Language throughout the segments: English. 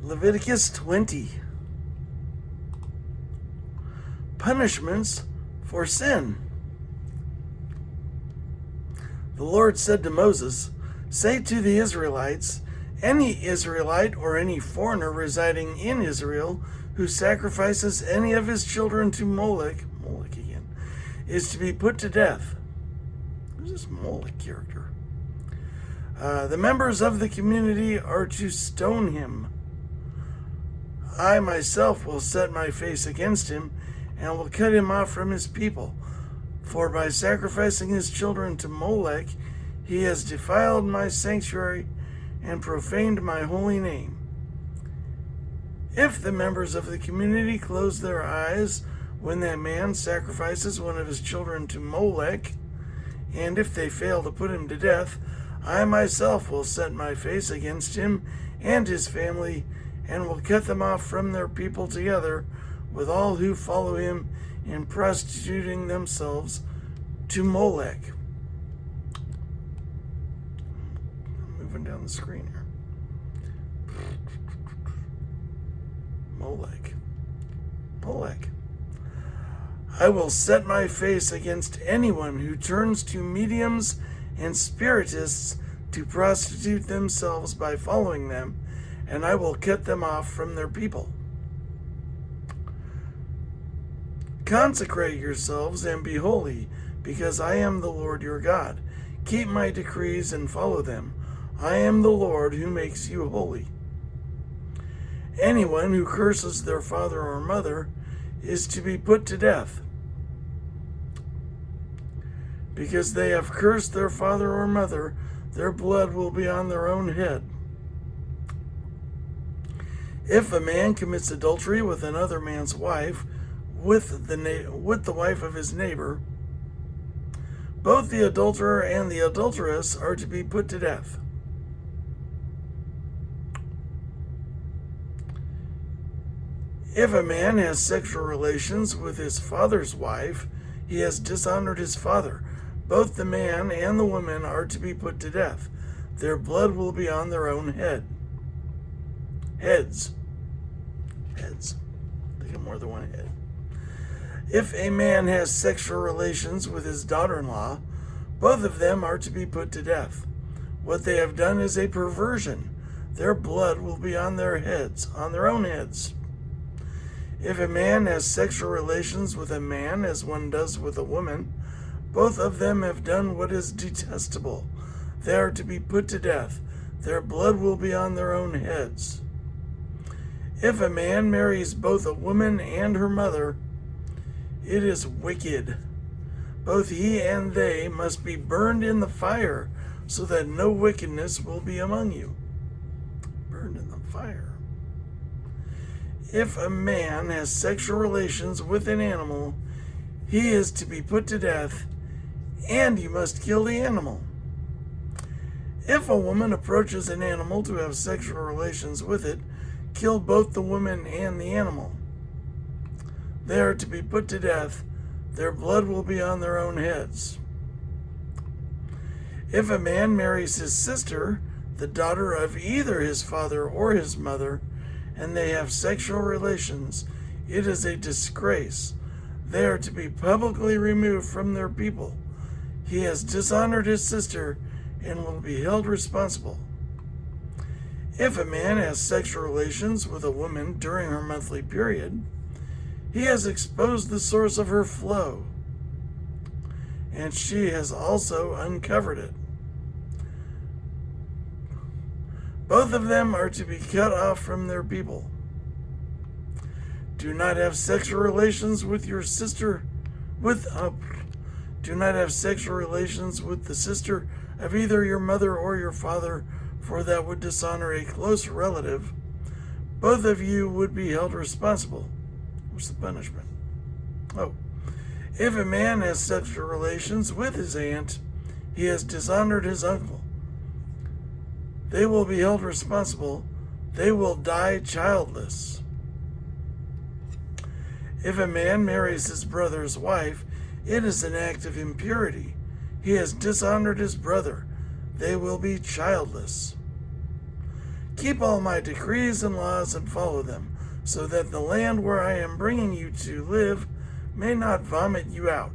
Leviticus 20. Punishments for sin. The Lord said to Moses, "Say to the Israelites, any Israelite or any foreigner residing in Israel who sacrifices any of his children to Molech again, is to be put to death." Who's this Molech character? The members of the community are to stone him. I myself will set my face against him and will cut him off from his people. For by sacrificing his children to Molech, he has defiled my sanctuary and profaned my holy name. If the members of the community close their eyes when that man sacrifices one of his children to Molech, and if they fail to put him to death, I myself will set my face against him and his family, and will cut them off from their people together with all who follow him in prostituting themselves to Molech. I'm moving down the screen here. Molech. I will set my face against anyone who turns to mediums and spiritists to prostitute themselves by following them, and I will cut them off from their people. Consecrate yourselves and be holy, because I am the Lord your God. Keep my decrees and follow them. I am the Lord who makes you holy. Anyone who curses their father or mother is to be put to death. Because they have cursed their father or mother, their blood will be on their own head. If a man commits adultery with another man's wife, with the wife of his neighbor, both the adulterer and the adulteress are to be put to death. If a man has sexual relations with his father's wife, he has dishonored his father. Both the man and the woman are to be put to death. Their blood will be on their own heads. They get more than one head. If a man has sexual relations with his daughter-in-law, both of them are to be put to death. What they have done is a perversion. Their blood will be on their own heads. If a man has sexual relations with a man as one does with a woman, both of them have done what is detestable. They are to be put to death. Their blood will be on their own heads. If a man marries both a woman and her mother, it is wicked. Both he and they must be burned in the fire, so that no wickedness will be among you. Burned in the fire. If a man has sexual relations with an animal, he is to be put to death, and you must kill the animal. If a woman approaches an animal to have sexual relations with it, kill both the woman and the animal. They are to be put to death. Their blood will be on their own heads. If a man marries his sister, the daughter of either his father or his mother, and they have sexual relations, it is a disgrace. They are to be publicly removed from their people. He has dishonored his sister and will be held responsible. If a man has sexual relations with a woman during her monthly period, he has exposed the source of her flow, and she has also uncovered it. Both of them are to be cut off from their people. Do not have sexual relations with your sister, do not have sexual relations with the sister of either your mother or your father, for that would dishonor a close relative. Both of you would be held responsible. What's the punishment? If a man has sexual relations with his aunt, he has dishonored his uncle. They will be held responsible. They will die childless. If a man marries his brother's wife, it is an act of impurity. He has dishonored his brother. They will be childless. Keep all my decrees and laws and follow them, so that the land where I am bringing you to live may not vomit you out.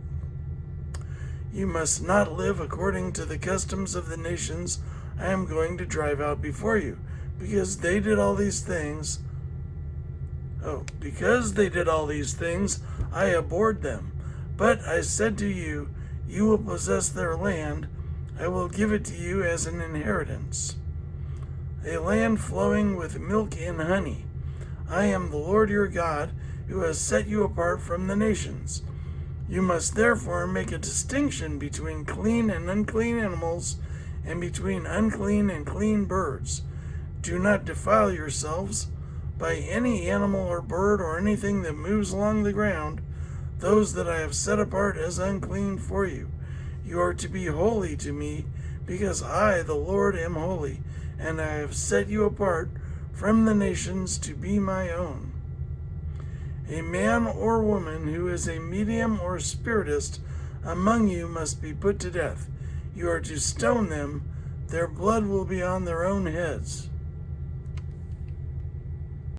You must not live according to the customs of the nations I am going to drive out before you, because they did all these things. Because they did all these things, I abhorred them. But I said to you, you will possess their land. I will give it to you as an inheritance, a land flowing with milk and honey. I am the Lord your God, who has set you apart from the nations. You must therefore make a distinction between clean and unclean animals, and between unclean and clean birds. Do not defile yourselves by any animal or bird or anything that moves along the ground, those that I have set apart as unclean for you. You are to be holy to me, because I, the Lord, am holy, and I have set you apart from the nations to be my own. A man or woman who is a medium or spiritist among you must be put to death. You are to stone them. Their blood will be on their own heads.